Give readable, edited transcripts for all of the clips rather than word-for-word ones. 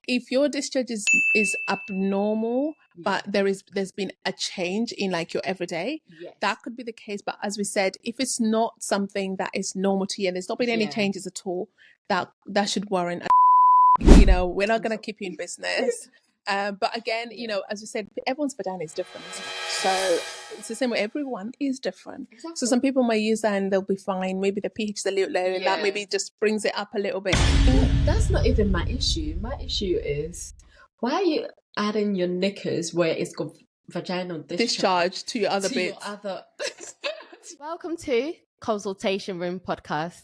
if your discharge is abnormal, but there's been a change in like your everyday, that could be the case. But as we said, if it's not something that is normal to you and there's not been any changes at all, that should warrant we're not going to keep you in business. But again, as we said, everyone's vagina is different. So it's the same way. Everyone is different. Exactly. So some people may use that and they'll be fine. Maybe the pH is a little low and that maybe just brings it up a little bit. That's not even my issue. My issue is, why are you adding your knickers where it's got vaginal discharge to your other bits? Welcome to Consultation Room Podcast.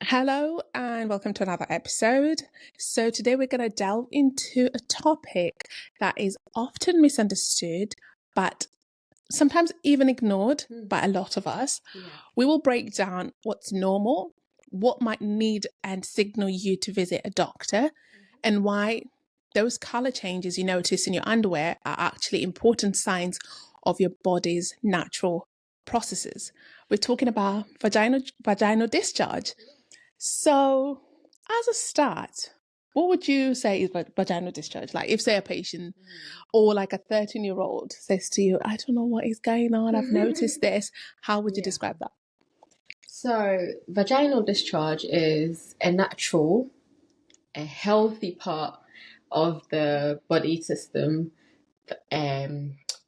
Hello and welcome to another episode. So today we're going to delve into a topic that is often misunderstood, but sometimes even ignored by a lot of us. We will break down what's normal, what might need and signal you to visit a doctor, and why those color changes you notice in your underwear are actually important signs of your body's natural processes. We're talking about vaginal discharge. So, as a start, what would you say is vaginal discharge? Like, if, say, a patient or like a 13-year-old says to you, I don't know what is going on, I've noticed this, how would you describe that? So, vaginal discharge is a natural, a healthy part of the body system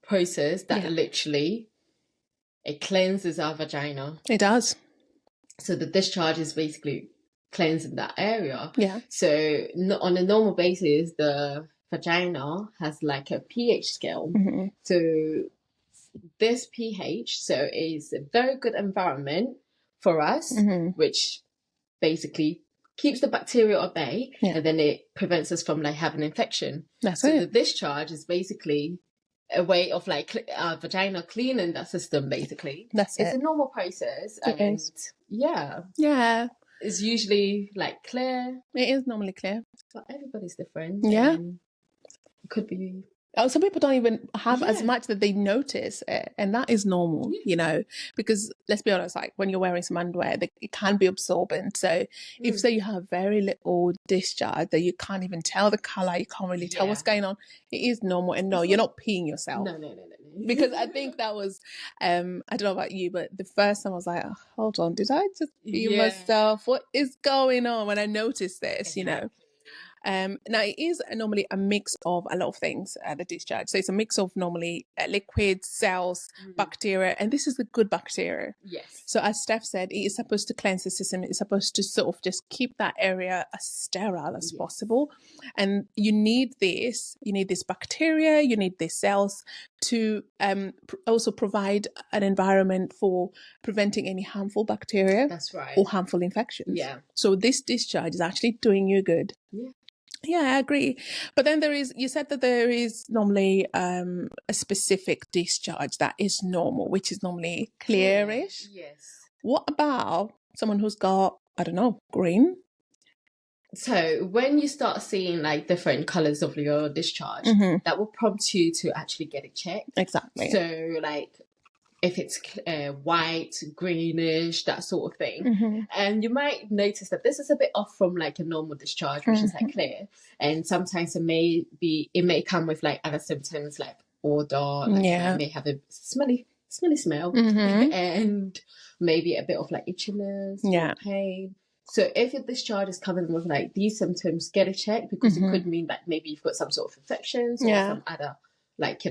process that literally, it cleanses our vagina. It does. So the discharge is basically cleansing that area. Yeah. So on a normal basis, the vagina has like a pH scale. Mm-hmm. So this pH, is a very good environment for us, which basically keeps the bacteria at bay, and then it prevents us from like having infection. That's so the discharge is basically a way of like our vagina cleaning that system, basically. It's a normal process. And it's usually like clear. It is normally clear. But everybody's different. Yeah. It could be. Some people don't even have as much that they notice it, and that is normal, because let's be honest, like when you're wearing some underwear, it can be absorbent. So if say you have very little discharge that you can't even tell the color, you can't really tell what's going on, it is normal. And no, you're not peeing yourself. No. Because I think that was, I don't know about you, but the first time I was like, oh, hold on, did I just pee myself? What is going on when I noticed this, Now, it is normally a mix of a lot of things, the discharge. So it's a mix of normally liquids, cells, bacteria, and this is the good bacteria. Yes. So as Steph said, it is supposed to cleanse the system. It's supposed to sort of just keep that area as sterile as possible. And you need this bacteria, you need these cells to also provide an environment for preventing any harmful bacteria. That's right. Or harmful infections. Yeah. So this discharge is actually doing you good. Yeah. Yeah, I agree. But then you said that there is normally a specific discharge that is normal, which is normally clearish. Yes. What about someone who's got, I don't know, green? So when you start seeing like different colors of your discharge, that will prompt you to actually get it checked. Exactly. So like if it's white, greenish, that sort of thing. And you might notice that this is a bit off from like a normal discharge, which is like clear. And sometimes it may come with like other symptoms like odor, it may have a smelly smell, and maybe a bit of like itchiness, or pain. So if your discharge is coming with like these symptoms, get it checked, because it could mean that maybe you've got some sort of infections or some other like,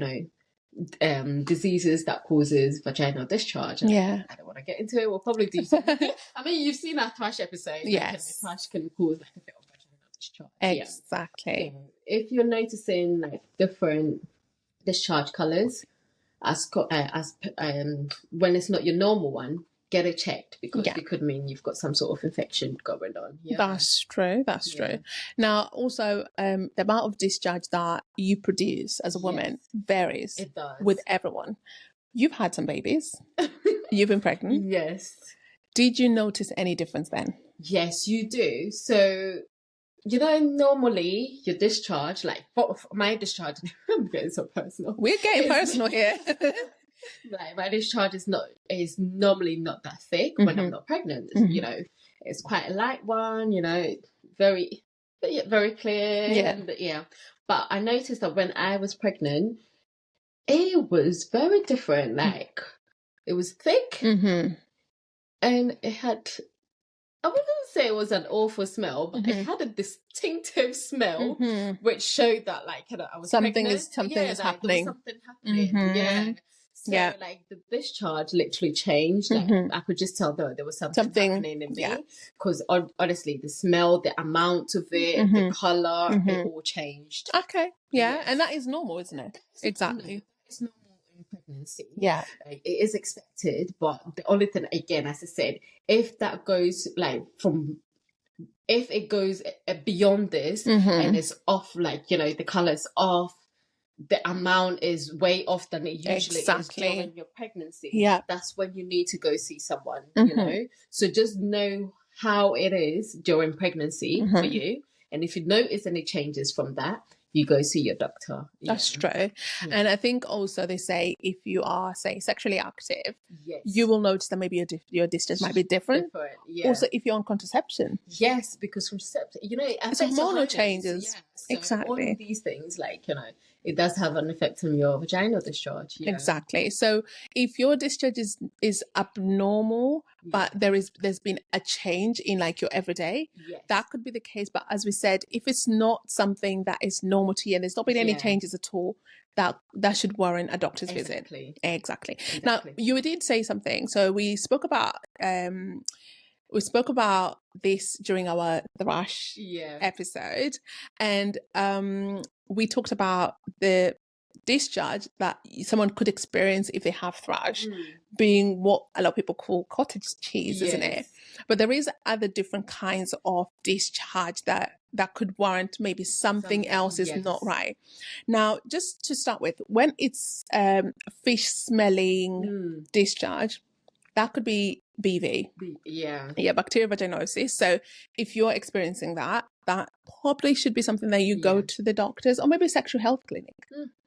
diseases that causes vaginal discharge. I don't want to get into it. We'll probably do something. I mean, you've seen our thrush episode. Yes. Thrush can cause like a bit of vaginal discharge. Exactly. So if you're noticing like different discharge colors as when it's not your normal one, get it checked, because it could mean you've got some sort of infection going on. That's true. Now, also, the amount of discharge that you produce as a woman varies. It does. With everyone. You've had some babies. You've been pregnant. Yes. Did you notice any difference then? Yes, you do. So normally your discharge, like for my discharge, I'm getting so personal. We're getting personal here. Like my discharge is normally not that thick when I'm not pregnant. It's quite a light one. Very, very clear. Yeah. But I noticed that when I was pregnant, it was very different. Like it was thick, and it had. I wouldn't say it was an awful smell, but it had a distinctive smell, which showed that I was something pregnant. is happening. There was something happening. Yeah. So the discharge literally changed. I could just tell there was something happening in me, because honestly, the smell, the amount of it, the color, it all changed. Okay, and that is normal, isn't it? Exactly. It's normal in pregnancy. Yeah, it is expected, but the only thing, again, as I said, if that goes if it goes beyond this and it's off, the color is off, the amount is way off than it usually is during your pregnancy. Yeah, that's when you need to go see someone. So just know how it is during pregnancy for you, and if you notice any changes from that, you go see your doctor. That's true. And I think also they say if you are, say, sexually active, you will notice that maybe your discharge might be different. Also, if you're on contraception. Yes, because contraception, it's hormonal changes. So exactly. All of these things, it does have an effect on your vaginal discharge. Exactly. So if your discharge is abnormal, but there's been a change in your everyday, that could be the case. But as we said, if it's not something that is normal to you and there's not been any changes at all, that should warrant a doctor's visit. Exactly. Now, you did say something. So we spoke about this during our thrush episode, and we talked about the discharge that someone could experience if they have thrush being what a lot of people call cottage cheese, isn't it? But there is other different kinds of discharge that could warrant maybe something else is not right. Now, just to start with, when it's fish smelling discharge, that could be BV. Bacterial vaginosis. So if you're experiencing that probably should be something that you go to the doctors or maybe a sexual health clinic.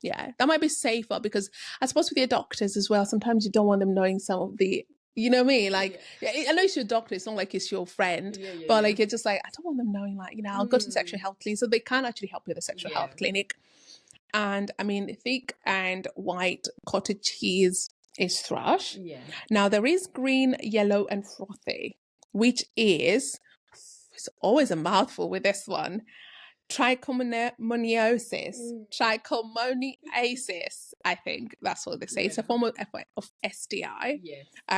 That might be safer, because I suppose with your doctors as well, sometimes you don't want them knowing some of the, you know me, I know it's your doctor, it's not like it's your friend, but you're just I don't want them knowing, I'll go to the sexual health clinic, so they can actually help you with the sexual health clinic. And I mean, thick and white cottage cheese is thrush. Now there is green, yellow, and frothy, which is, it's always a mouthful with this one, trichomoniasis. Trichomoniasis, I think that's what they say. It's a form of STI.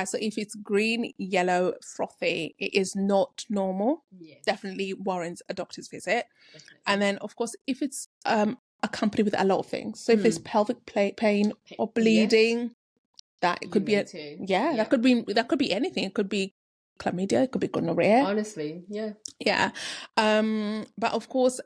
So if it's green, yellow, frothy, it is not normal. Definitely warrants a doctor's visit. And then, of course, if it's accompanied with a lot of things, so if there's pelvic pain or bleeding, that it could be that could be anything. It could be chlamydia, it could be gonorrhea. Honestly, but of course,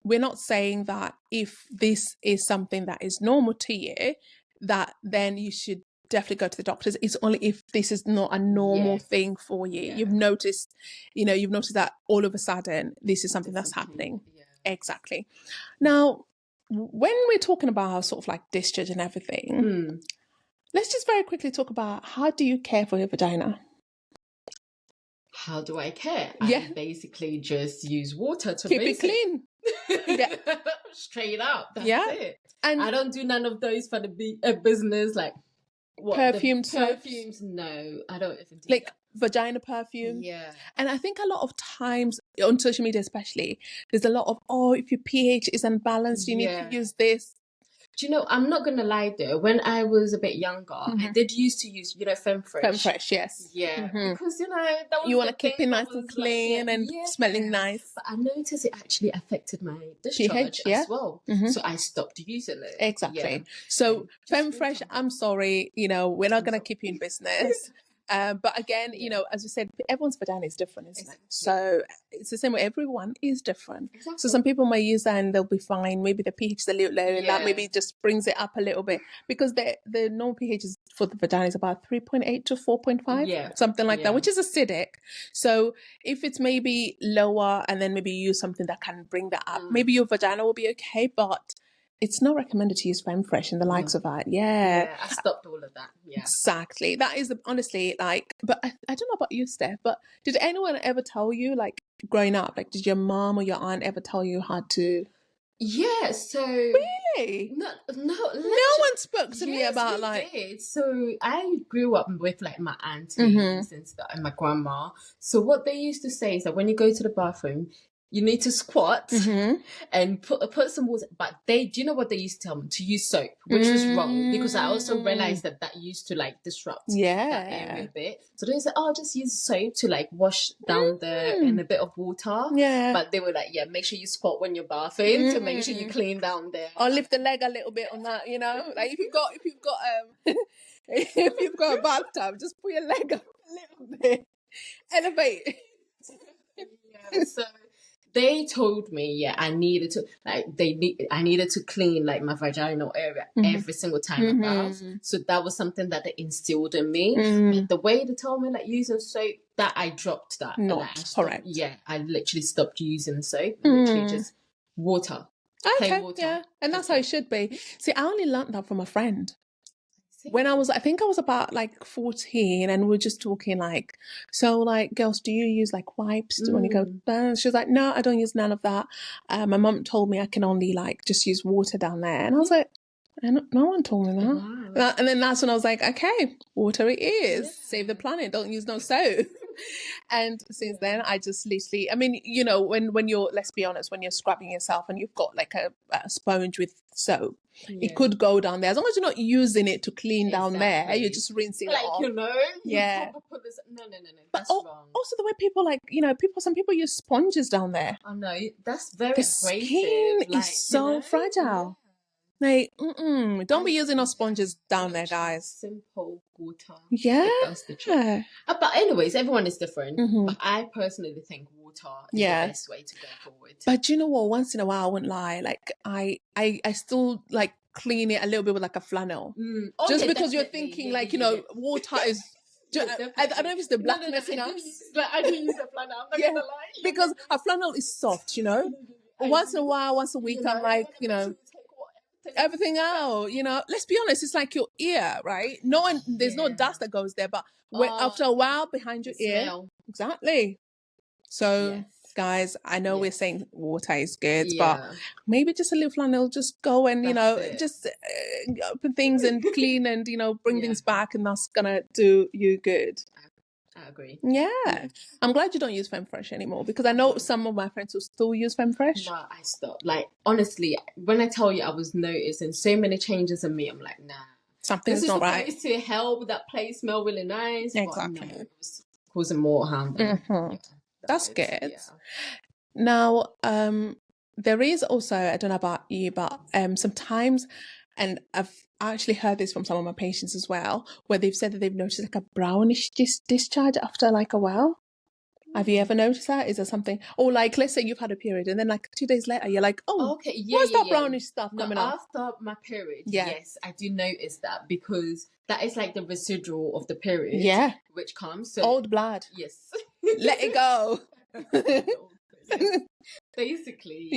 we're not saying that if this is something that is normal to you, that then you should definitely go to the doctors. It's only if this is not a normal thing for you. You've noticed that all of a sudden this is something that's happening. Exactly. Now, when we're talking about sort of discharge and everything, let's just very quickly talk about, how do you care for your vagina? How do I care? I basically just use water to keep it clean. Straight up. That's it. And I don't do none of those for the business, perfumes. No, I don't even do that. Vagina perfume. And I think a lot of times on social media especially, there's a lot of, if your pH is unbalanced, you need to use this. Do you know, I'm not going to lie though, when I was a bit younger, I did used to use, Femme Fresh. Femme Fresh, yes. Because, that was you want to keep it nice and clean and smelling nice. But I noticed it actually affected my discharge as well. So I stopped using it. Exactly. So Femme Fresh, I'm sorry, we're not going to keep you in business. But again, you know, as we said, everyone's vagina is different, isn't it? So it's the same way. Everyone is different. Exactly. So some people may use that and they'll be fine. Maybe the pH is a little low, and that maybe just brings it up a little bit, because the normal pH is for the vagina is about 3.8 to 4.5, something like that, which is acidic. So if it's maybe lower, and then maybe you use something that can bring that up, maybe your vagina will be okay, but it's not recommended to use Femme Fresh and the likes of that. I stopped all of that. Exactly. That is honestly like, but I don't know about you, Steph, but did anyone ever tell you, like, growing up, like, did your mom or your aunt ever tell you how to? Yeah, so really, no one spoke to me about like. Did. So I grew up with like my aunties and stuff, and my grandma. So what they used to say is that when you go to the bathroom, you need to squat and put some water. But do you know what they used to tell me? To use soap, which was wrong, because I also realized that used to like disrupt that area a bit. So they said, "Oh, just use soap to like wash down there in a bit of water." Yeah. But they were like, "Yeah, make sure you squat when you're bathing to make sure you clean down there, or lift the leg a little bit on that. You know, like if you've got if you've got a bathtub, just put your leg up a little bit, elevate." So they told me, I needed to I needed to clean like my vaginal area every single time I bath. So that was something that they instilled in me. But the way they told me like using soap, that I dropped that. Not correct. Yeah, I literally stopped using soap. Literally just water. Okay, water. yeah, and that's how it should be. See, I only learned that from a friend. When I think I was about like 14, and we were just talking like, so like, girls, do you use like wipes when you go down? She was like, no, I don't use none of that. My mum told me I can only like just use water down there. And I was like, no one told me that. Wow. And then that's when I was like, okay, water it is. Save the planet. Don't use no soap. And since then, I just literally, I mean, you know, when you're, let's be honest, when you're scrubbing yourself and you've got like a sponge with soap, it could go down there. As long as you're not using it to clean down there, you're just rinsing it off. You know, put this, no, that's wrong. Also the way people like, you know, some people use sponges down there. Oh no, that's very The skin is so fragile. Like, don't be using no sponges down there, guys. Simple water. Yeah. That's the trick. But anyways, everyone is different. But I personally think water is the best way to go forward. But you know what? Once in a while, I wouldn't lie. Like, I still like clean it a little bit with like a flannel. Just because you're thinking like, you know, water is... I don't know if it's the blackness in us. I do use a flannel. I'm not gonna lie. Because a flannel is soft, you know. Once in a while, once a week, I'm like, you know, everything out, you know. Let's be honest, it's like your ear, right? There's no dust that goes there, but after a while, behind your ear, smell. Exactly. So, guys, I know we're saying water is good, but maybe just a little flannel, just go and just open things and clean and bring things back, and that's gonna do you good. I agree. Yeah. I'm glad you don't use Femme Fresh anymore, because I know some of my friends who still use Femme Fresh. No, I stopped. Like, honestly, when I tell you I was noticing so many changes in me, I'm like, nah. Something's not right. This is supposed to help that place smell really nice. Exactly. But no, it was causing more harm. That's good. Yeah. Now, there is also, I don't know about you, but sometimes, and I've actually heard this from some of my patients as well, where they've said that they've noticed like a brownish discharge after like a while. Have you ever noticed that? Is there something, or like, let's say you've had a period and then like 2 days later you're like, oh, okay, what's that brownish stuff coming up? After my period, yes, I do notice that, because that is like the residual of the period, which comes. So, old blood. Yes. Let it go. Yes. Basically,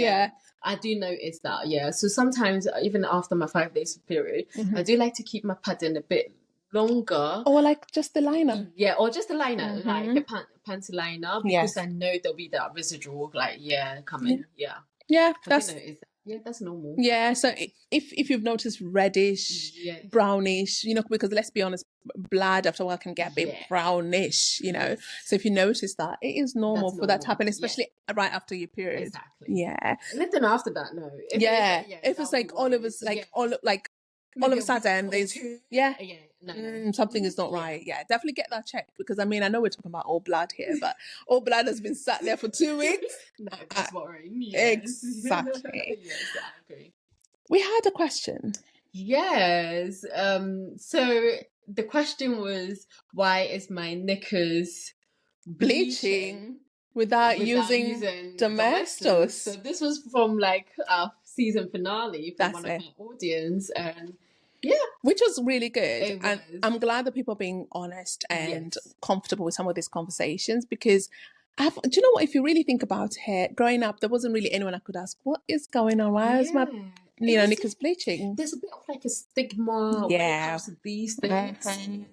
I do notice that, so sometimes even after my 5 days period, I do like to keep my padding a bit longer, or like just the liner, or just the liner, like a panty liner, because I know there'll be that residual coming. That's normal. So if you've noticed reddish, brownish, because let's be honest, blood after a while can get a bit brownish, so if you notice that, it is normal for that to happen, especially right after your period. Exactly. Anything after that, no. If it's like all of us, like all of a sudden there's something is not right. Definitely get that checked, because I mean, I know we're talking about all blood here, but all blood has been sat there for 2 weeks. No, that's worrying. Exactly. Yes, I agree. We had a question. Yes. So the question was, why is my knickers bleaching without using domestos? So this was from like our season finale from That's one of it. our audience, and which was really good. It And was. I'm glad that people are being honest and Yes. comfortable with some of these conversations, because do you know what? If you really think about it, growing up, there wasn't really anyone I could ask, what is going on? Why is my knickers bleaching? There's a bit of like a stigma when it comes to these things. I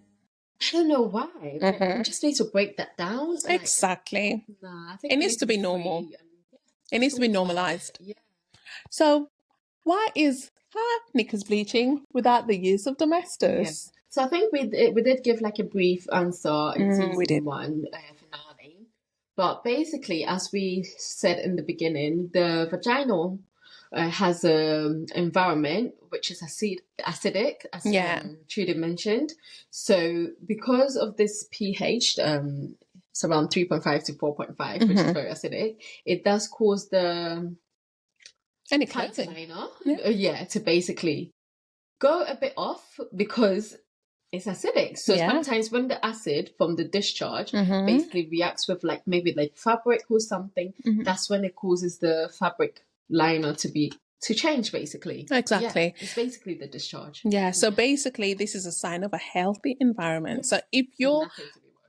don't know why. But we just need to break that down. Exactly. I think it needs to be normal. It needs to be normalized. Yeah. So why is her knickers bleaching without the use of domestos? Yeah. So I think we did give like a brief answer in season 1 finale. But basically, as we said in the beginning, the vaginal has an environment which is acidic, as Trudy mentioned. So because of this pH, it's around 3.5 to 4.5, which is very acidic, it does cause the panty liner, to basically go a bit off because it's acidic. So sometimes when the acid from the discharge basically reacts with like maybe like fabric or something, that's when it causes the fabric liner to change basically. Exactly. It's basically the discharge. So basically this is a sign of a healthy environment. So if your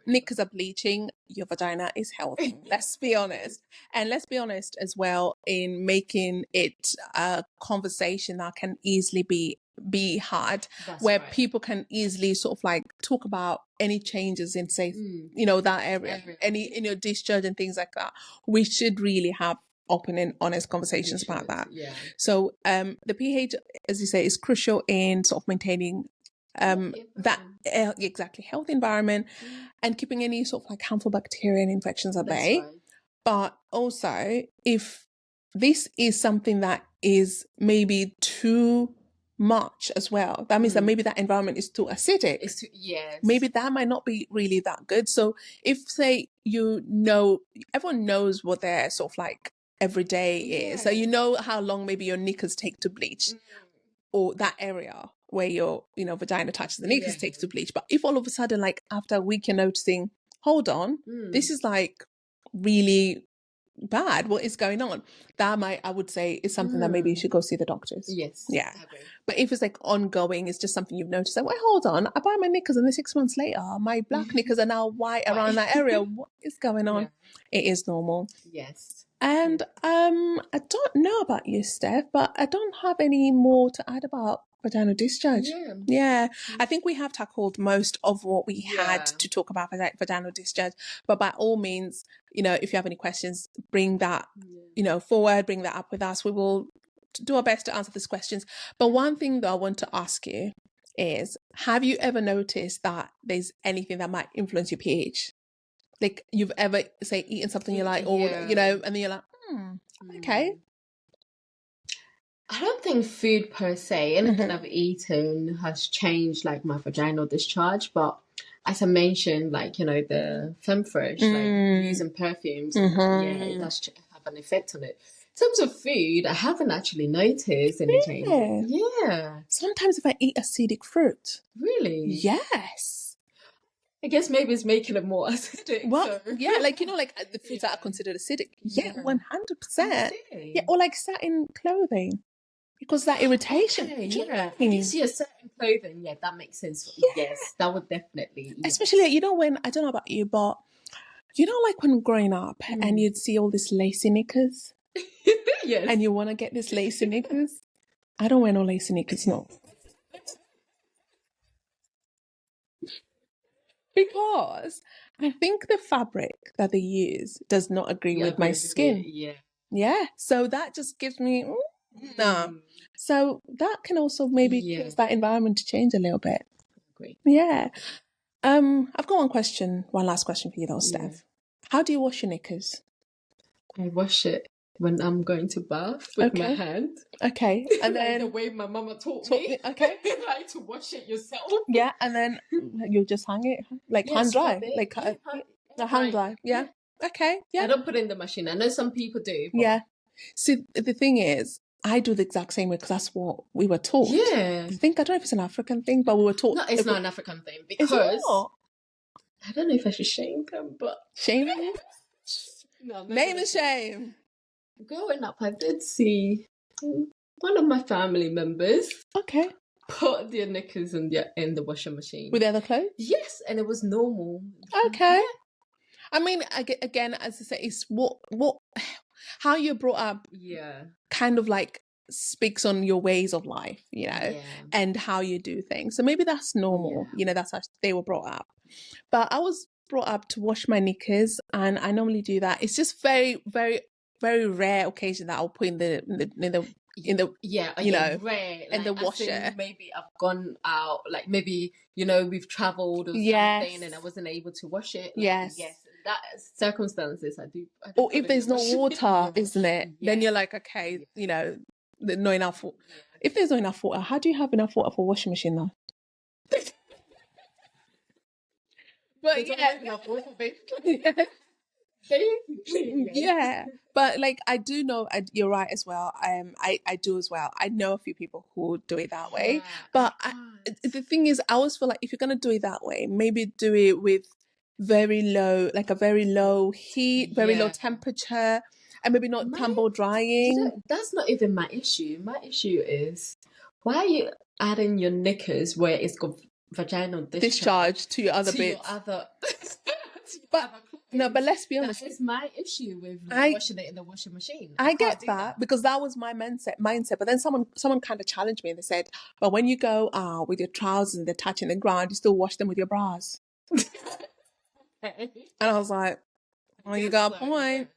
knickers are bleaching, your vagina is healthy. Let's be honest. And let's be honest as well in making it a conversation that can easily be had, where people can easily sort of like talk about any changes in, say, that area, any discharge and things like that. We should really have open and honest conversations about that. So the pH, as you say, is crucial in sort of maintaining that healthy environment and keeping any sort of like harmful bacteria and infections at bay. But also, if this is something that is maybe too much as well, that means that maybe that environment is too acidic. Maybe that might not be really that good. So if, say, everyone knows what their sort of like every day is, so you know how long maybe your knickers take to bleach, or that area where your vagina touches the knickers takes to bleach. But if all of a sudden, like after a week, you're noticing, hold on, this is like really bad, what is going on, that I would say is something that maybe you should go see the doctors. But if it's like ongoing, it's just something you've noticed, like, wait, hold on, I buy my knickers and then 6 months later my black knickers are now white around that area, what is going on? It is normal. And I don't know about you, Steph, but I don't have any more to add about vaginal discharge. I think we have tackled most of what we had to talk about vaginal discharge, but by all means, if you have any questions, bring that forward, bring that up with us. We will do our best to answer these questions. But one thing that I want to ask you is, have you ever noticed that there's anything that might influence your pH? Like you've ever, say, eaten something you like, or and then you're like, okay. I don't think food per se, anything I've eaten has changed like my vaginal discharge, but as I mentioned, like, the femme fresh, like using perfumes, it does have an effect on it. In terms of food, I haven't actually noticed any change. Sometimes if I eat acidic fruit. Really? Yes. I guess maybe it's making it more acidic. Well, like, like the fruits that are considered acidic. 100%. Or like satin clothing. Because that irritation. You see a certain clothing, that makes sense. Yes, that would definitely. Especially, when, I don't know about you, but like when growing up and you'd see all these lacy knickers. And you want to get this lacy knickers. I don't wear no lacy knickers, no. Because I think the fabric that they use does not agree with my skin. So that just gives me no. So that can also maybe cause that environment to change a little bit. I've got one last question for you though, Steph. How do you wash your knickers? I wash it when I'm going to bath with my hand. And then the way my mama taught me. Like to wash it yourself. And then you just hang it like hand dry. Like hand dry. I don't put it in the machine. I know some people do. But... See, the thing is, I do the exact same way because that's what we were taught. Yeah. I don't know if it's an African thing, but we were taught. No, it's not an African thing Is it because not? I don't know if I should shame them, but Shame you? no, Name and shame. Growing up, I did see one of my family members Okay. put their knickers in the washing machine. With the other clothes? Yes, and it was normal. Okay. I mean, again, as I say, it's how you're brought up. Yeah. Kind of like speaks on your ways of life, you know, and how you do things. So maybe that's normal. You know, that's how they were brought up. But I was brought up to wash my knickers, and I normally do that. It's just very, very, very rare occasion that I'll put in the you know, rare, in the washer. Maybe I've gone out, like maybe, you know, we've traveled or something and I wasn't able to wash it. Like, yes, that circumstances I do. Or if there's no water, isn't it? Then you're like, okay, you know, not enough. If there's not enough water, how do you have enough water for a washing machine though? But yeah, but like I do know, you're right as well. I do as well. I know a few people who do it that way, but the thing is, I always feel like if you're gonna do it that way, maybe do it with very low heat, very low temperature, and maybe not tumble drying. That's not even my issue. My issue is why are you adding your knickers where it's got vaginal discharge to your other bits? But let's be honest. That is my issue with washing it in the washing machine. I get that because that was my mindset. But then someone kind of challenged me and they said, "Well, when you go with your trousers and they're touching the ground, you still wash them with your bras." And I was like, "Oh, you got a point."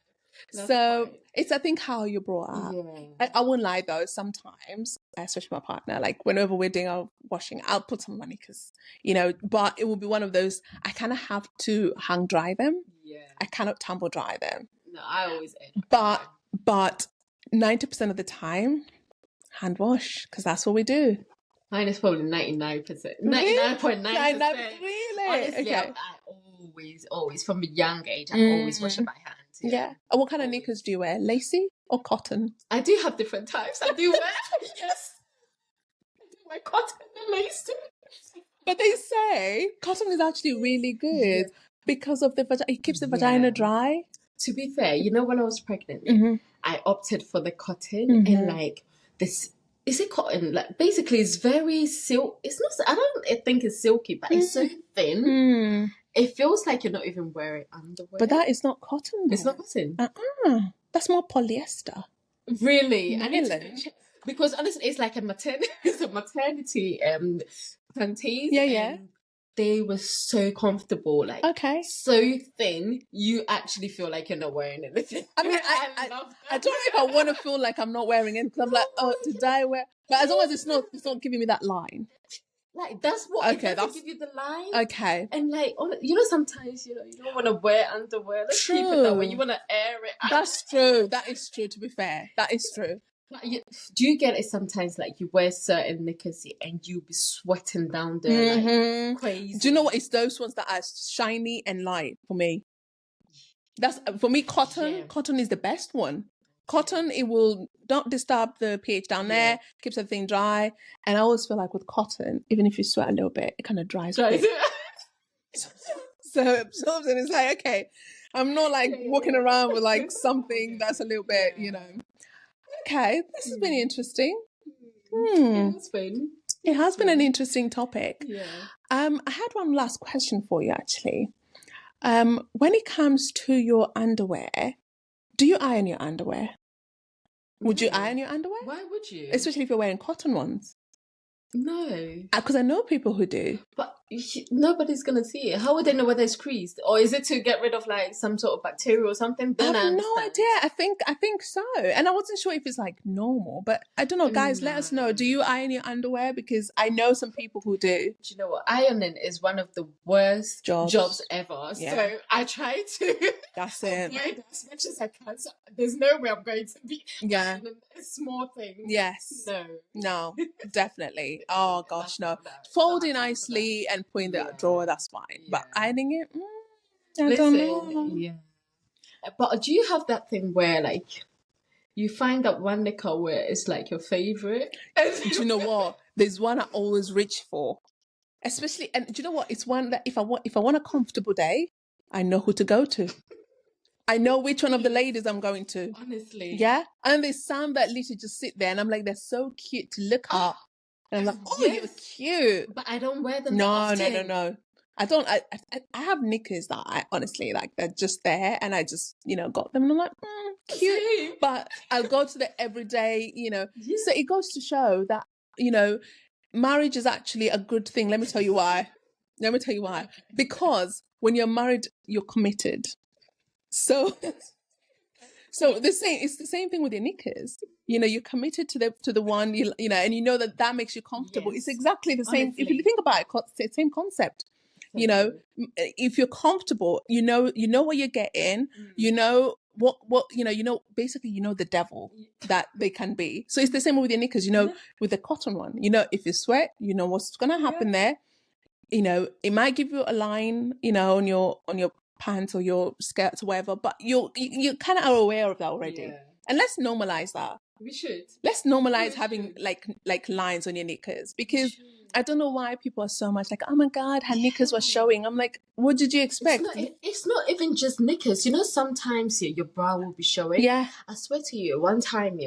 So it's, I think, how you're brought up. Yeah. I won't lie though, sometimes, especially my partner, like whenever we're doing our washing, I'll put some money because, you know, but it will be one of those, I kind of have to hang dry them. Yeah. I cannot tumble dry them. No, I always end. But 90% of the time, hand wash, because that's what we do. Mine is probably 99%. 99.9%. Really? Honestly, okay. I always, from a young age, I always wash it by hand. Yeah. And what kind of knickers do you wear? Lacy or cotton? I do have different types. I do wear, yes. I do wear cotton and lacy. But they say cotton is actually really good because of it keeps the vagina dry. To be fair, you know, when I was pregnant, I opted for the cotton and like this. Is it cotton? Like basically, it's very silk. It's not. I don't think it's silky, but it's so thin. It feels like you're not even wearing underwear. But that is not cotton. Though. It's not cotton. That's more polyester. Really? Because honestly, it's like a maternity panties. Yeah. They were so comfortable, like so thin. You actually feel like you're not wearing anything. I mean, I don't know if I want to feel like I'm not wearing it because I'm like, oh, did I wear? But as long as it's not giving me that line. Like that's what it doesn't give you the line. Okay. And like, you know, sometimes you don't want to wear underwear. Let's keep it that way. You want to air it out. That's true. That is true. To be fair, that is true. Do you get it sometimes? Like you wear certain knickers and you be sweating down there like crazy. Do you know what? It's those ones that are shiny and light for me. That's for me. Cotton. Yeah. Cotton is the best one. Cotton, it will don't disturb the pH down there, keeps everything dry. And I always feel like with cotton, even if you sweat a little bit, it kind of dries. So it's like, okay, I'm not like walking around with like something that's a little bit, you know. Okay, this has been interesting. It has been an interesting topic. Yeah. I had one last question for you actually. When it comes to your underwear, do you iron your underwear? Would you iron your underwear? Why would you? Especially if you're wearing cotton ones. No. Because I know people who do. But nobody's going to see it. How would they know whether it's creased? Or is it to get rid of like some sort of bacteria or something? I have no idea. I think so. And I wasn't sure if it's like normal. But I don't know, guys, let us know. Do you iron your underwear? Because I know some people who do. Do you know what? Ironing is one of the worst jobs ever. Yeah. So I try to That's it. avoid as much as I can. So there's no way I'm going to be a small thing. Yes. No, definitely. Oh gosh, no. No. Folding nicely and putting the drawer, that's fine. Yeah. But ironing it, I don't know. Yeah. But do you have that thing where like you find that one nickel where it's like your favorite. Do you know what? There's one I always reach for, especially. And do you know what? It's one that if I want a comfortable day, I know who to go to. I know which one of the ladies I'm going to. Honestly. Yeah. And there's some that literally just sit there and I'm like, they're so cute to look at. And I'm like, oh, Yes. you're cute. But I don't wear them No. I don't. I have knickers that I honestly like. They're just there, and I just got them, and I'm like, cute. Same. But I'll go to the everyday, Yeah. So it goes to show that marriage is actually a good thing. Let me tell you why. Because when you're married, you're committed. So it's the same thing with your knickers. You're committed to the one and you know that makes you comfortable. Yes. It's exactly the same. Honestly. If you think about it, it's the same concept. If you're comfortable, you know what you're getting. You know what basically the devil that they can be. So it's the same with your knickers. With the cotton one, if you sweat, you know what's gonna happen there. It might give you a line, on your pants or your skirts or whatever, but you kind of are aware of that already. Yeah. And let's normalize that. We should. Let's normalize having like lines on your knickers, because I don't know why people are so much like, oh my God, her knickers were showing. I'm like, what did you expect? It's not even just knickers. Sometimes your bra will be showing. Yeah. I swear to you, one time,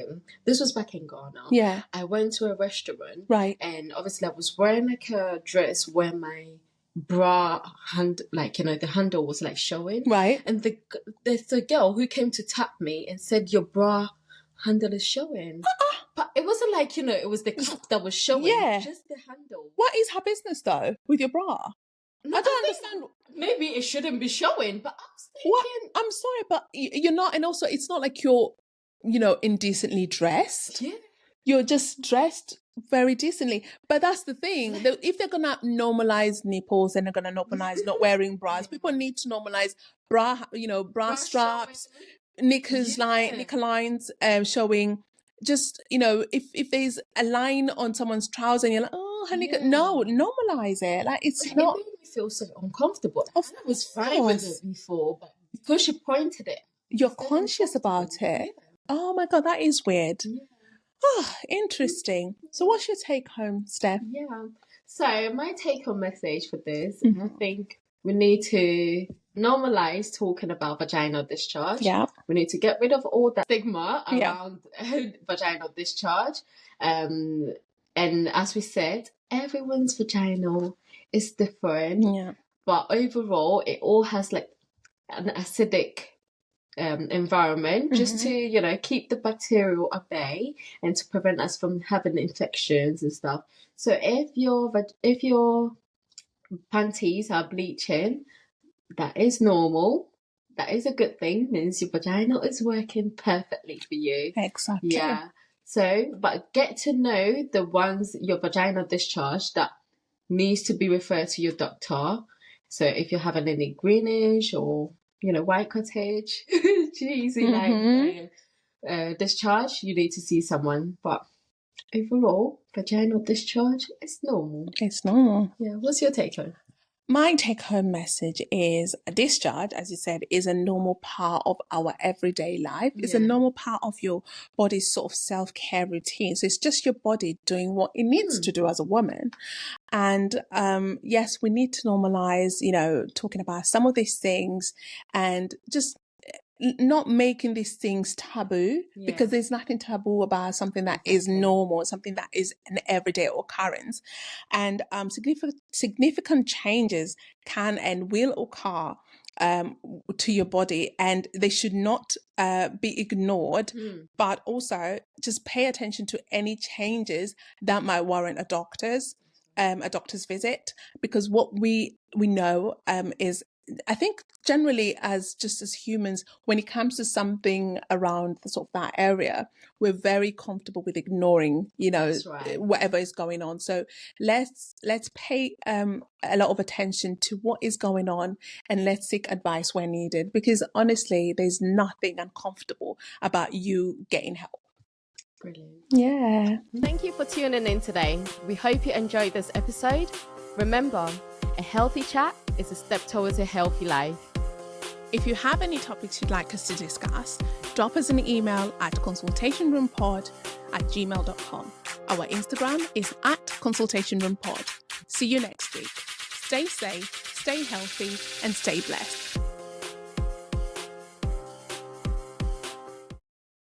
this was back in Ghana. Yeah. I went to a restaurant. Right. And obviously I was wearing like a dress where my bra the handle was like showing. Right. And there's a girl who came to tap me and said, your bra handle is showing. But it wasn't like, it was the cup that was showing. Yeah. Just the handle. What is her business though with your bra? No, I don't understand. Maybe it shouldn't be showing, but I was thinking... I'm sorry, but you're not, and also it's not like you're, indecently dressed. Yeah. You're just dressed very decently. But that's the thing. If they're going to normalize nipples and they're going to normalize not wearing bras, people need to normalize bra straps, knickers, knicker lines showing. Just, if there's a line on someone's trouser and you're like, oh, honey, no, normalize it. Like, it's not. It made me feel so uncomfortable. I was fine with it before, but because you pointed it. You're conscious about it. Yeah. Oh my God, that is weird. Yeah. Oh, interesting. So what's your take home, Steph? Yeah. So my take home message for this, I think we need to normalize talking about vaginal discharge. Yeah. We need to get rid of all that stigma around vaginal discharge. And as we said, everyone's vaginal is different. Yeah. But overall, it all has like an acidic environment just to, keep the bacteria at bay and to prevent us from having infections and stuff. So if your panties are bleaching, that is normal. That is a good thing. Means your vaginal is working perfectly for you. Exactly. Yeah. So, but get to know the ones, your vaginal discharge, that needs to be referred to your doctor. So if you're having any greenish or, white cottage, cheesy, discharge, you need to see someone. But overall, vaginal discharge is normal. It's normal. Yeah. What's your take on? My take-home message is a discharge, as you said, is a normal part of our everyday life. It's a normal part of your body's sort of self-care routine. So it's just your body doing what it needs to do as a woman. And yes, we need to normalize, talking about some of these things and just not making these things taboo, because there's nothing taboo about something that is normal, something that is an everyday occurrence. And significant changes can and will occur to your body, and they should not be ignored, but also just pay attention to any changes that might warrant a doctor's visit, because what we know is, I think generally as humans, when it comes to something around the sort of that area, we're very comfortable with ignoring, whatever is going on. So let's pay a lot of attention to what is going on, and let's seek advice where needed, because honestly, there's nothing uncomfortable about you getting help. Brilliant. Yeah. Thank you for tuning in today. We hope you enjoyed this episode. Remember, a healthy chat is a step towards a healthy life. If you have any topics you'd like us to discuss, drop us an email at consultationroompod@gmail.com. Our Instagram is @consultationroompod. See you next week. Stay safe, stay healthy, and stay blessed.